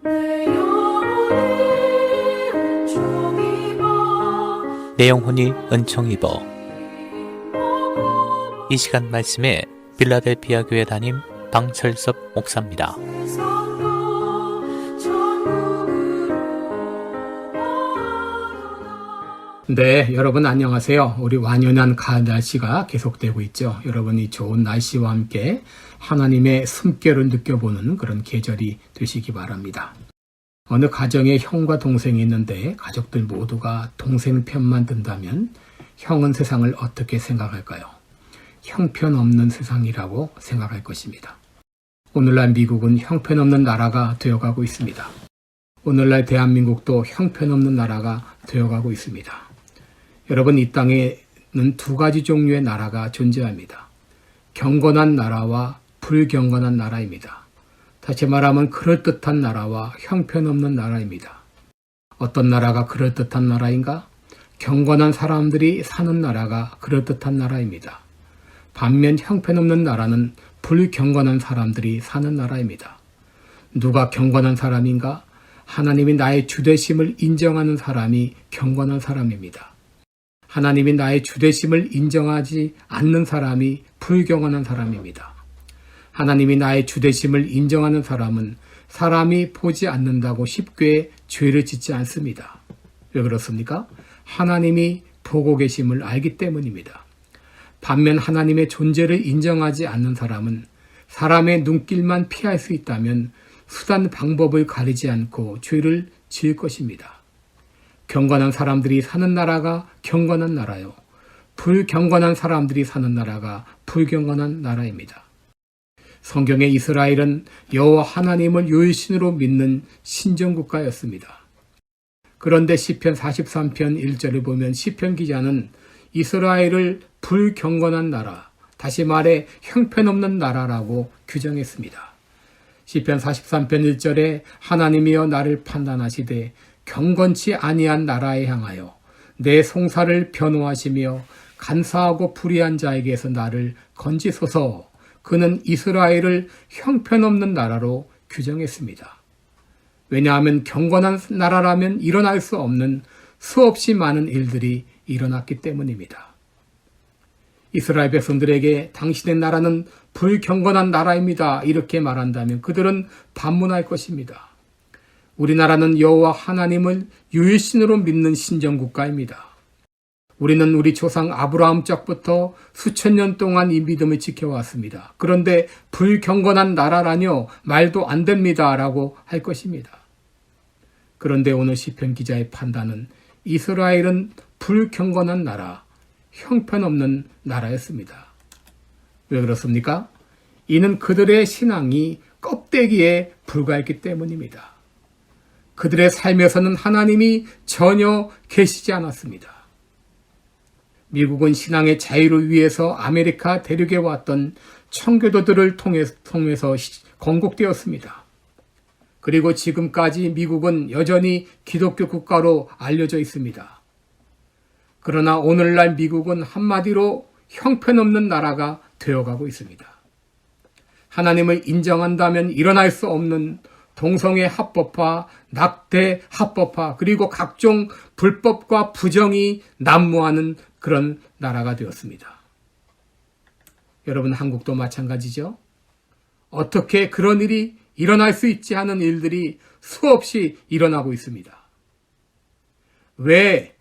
내 영혼이 은총 입어. 이 시간 말씀에 필라델피아 교회 담임 방철섭 목사입니다. 네, 여러분 안녕하세요. 우리 완연한 가을 날씨가 계속되고 있죠. 여러분이 좋은 날씨와 함께 하나님의 숨결을 느껴보는 그런 계절이 되시기 바랍니다. 어느 가정에 형과 동생이 있는데 가족들 모두가 동생 편만 든다면 형은 세상을 어떻게 생각할까요? 형편없는 세상이라고 생각할 것입니다. 오늘날 미국은 형편없는 나라가 되어가고 있습니다. 오늘날 대한민국도 형편없는 나라가 되어가고 있습니다. 여러분, 이 땅에는 두 가지 종류의 나라가 존재합니다. 경건한 나라와 불경건한 나라입니다. 다시 말하면 그럴듯한 나라와 형편없는 나라입니다. 어떤 나라가 그럴듯한 나라인가? 경건한 사람들이 사는 나라가 그럴듯한 나라입니다. 반면 형편없는 나라는 불경건한 사람들이 사는 나라입니다. 누가 경건한 사람인가? 하나님이 나의 주되심을 인정하는 사람이 경건한 사람입니다. 하나님이 나의 주되심을 인정하지 않는 사람이 불경건한 사람입니다. 하나님이 나의 주되심을 인정하는 사람은 사람이 보지 않는다고 쉽게 죄를 짓지 않습니다. 왜 그렇습니까? 하나님이 보고 계심을 알기 때문입니다. 반면 하나님의 존재를 인정하지 않는 사람은 사람의 눈길만 피할 수 있다면 수단 방법을 가리지 않고 죄를 지을 것입니다. 경건한 사람들이 사는 나라가 경건한 나라요. 불경건한 사람들이 사는 나라가 불경건한 나라입니다. 성경의 이스라엘은 여호와 하나님을 유일신으로 믿는 신정국가였습니다. 그런데 시편 43편 1절을 보면 시편 기자는 이스라엘을 불경건한 나라, 다시 말해 형편없는 나라라고 규정했습니다. 시편 43편 1절에 하나님이여 나를 판단하시되 경건치 아니한 나라에 향하여 내 송사를 변호하시며 간사하고 불의한 자에게서 나를 건지소서. 그는 이스라엘을 형편없는 나라로 규정했습니다. 왜냐하면 경건한 나라라면 일어날 수 없는 수없이 많은 일들이 일어났기 때문입니다. 이스라엘 백성들에게 당신의 나라는 불경건한 나라입니다. 이렇게 말한다면 그들은 반문할 것입니다. 우리나라는 여호와 하나님을 유일신으로 믿는 신정국가입니다. 우리는 우리 조상 아브라함 적부터 수천 년 동안 이 믿음을 지켜왔습니다. 그런데 불경건한 나라라뇨? 말도 안 됩니다. 라고 할 것입니다. 그런데 오늘 시편 기자의 판단은 이스라엘은 불경건한 나라, 형편없는 나라였습니다. 왜 그렇습니까? 이는 그들의 신앙이 껍데기에 불과했기 때문입니다. 그들의 삶에서는 하나님이 전혀 계시지 않았습니다. 미국은 신앙의 자유를 위해서 아메리카 대륙에 왔던 청교도들을 통해서 건국되었습니다. 그리고 지금까지 미국은 여전히 기독교 국가로 알려져 있습니다. 그러나 오늘날 미국은 한마디로 형편없는 나라가 되어가고 있습니다. 하나님을 인정한다면 일어날 수 없는 동성애 합법화, 낙태 합법화, 그리고 각종 불법과 부정이 난무하는 그런 나라가 되었습니다. 여러분, 한국도 마찬가지죠. 어떻게 그런 일이 일어날 수 있지 하는 일들이 수없이 일어나고 있습니다. 왜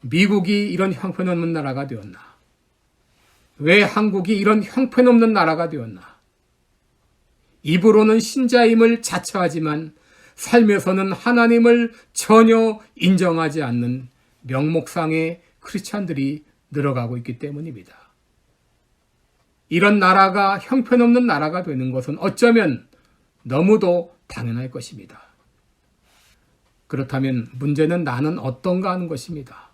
미국이 이런 형편없는 나라가 되었나? 왜 한국이 이런 형편없는 나라가 되었나? 입으로는 신자임을 자처하지만 삶에서는 하나님을 전혀 인정하지 않는 명목상의 크리스찬들이 늘어가고 있기 때문입니다. 이런 나라가 형편없는 나라가 되는 것은 어쩌면 너무도 당연할 것입니다. 그렇다면 문제는 나는 어떤가 하는 것입니다.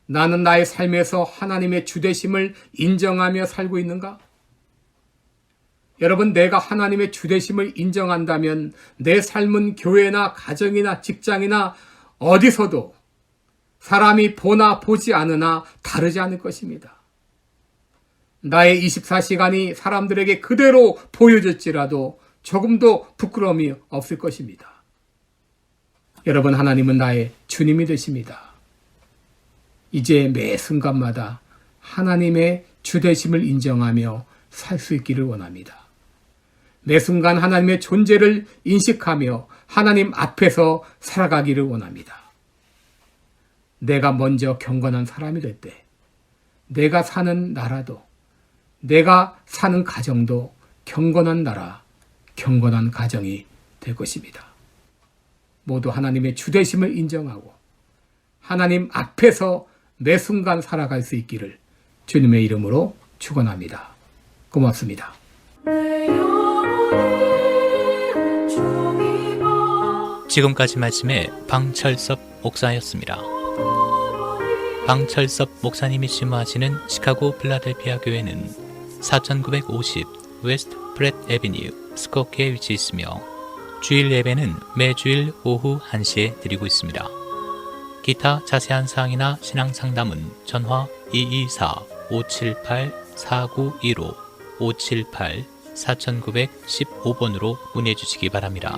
나는 나의 삶에서 하나님의 주되심을 인정하며 살고 있는가? 여러분, 내가 하나님의 주되심을 인정한다면 내 삶은 교회나 가정이나 직장이나 어디서도 사람이 보나 보지 않으나 다르지 않을 것입니다. 나의 24시간이 사람들에게 그대로 보여질지라도 조금도 부끄러움이 없을 것입니다. 여러분, 하나님은 나의 주님이 되십니다. 이제 매 순간마다 하나님의 주되심을 인정하며 살 수 있기를 원합니다. 매 순간 하나님의 존재를 인식하며 하나님 앞에서 살아가기를 원합니다. 내가 먼저 경건한 사람이 될 때, 내가 사는 나라도, 내가 사는 가정도 경건한 나라, 경건한 가정이 될 것입니다. 모두 하나님의 주되심을 인정하고 하나님 앞에서 매 순간 살아갈 수 있기를 주님의 이름으로 축원합니다. 고맙습니다. 지금까지 말씀에 방철섭 목사였습니다. 방철섭 목사님이 심화하시는 시카고 필라델피아 교회는 4950 웨스트 프렛 애비뉴 스코키에 위치해 있으며 주일 예배는 매주일 오후 1시에 드리고 있습니다. 기타 자세한 사항이나 신앙 상담은 전화 224-578-4915 578-4915번으로 문의해 주시기 바랍니다.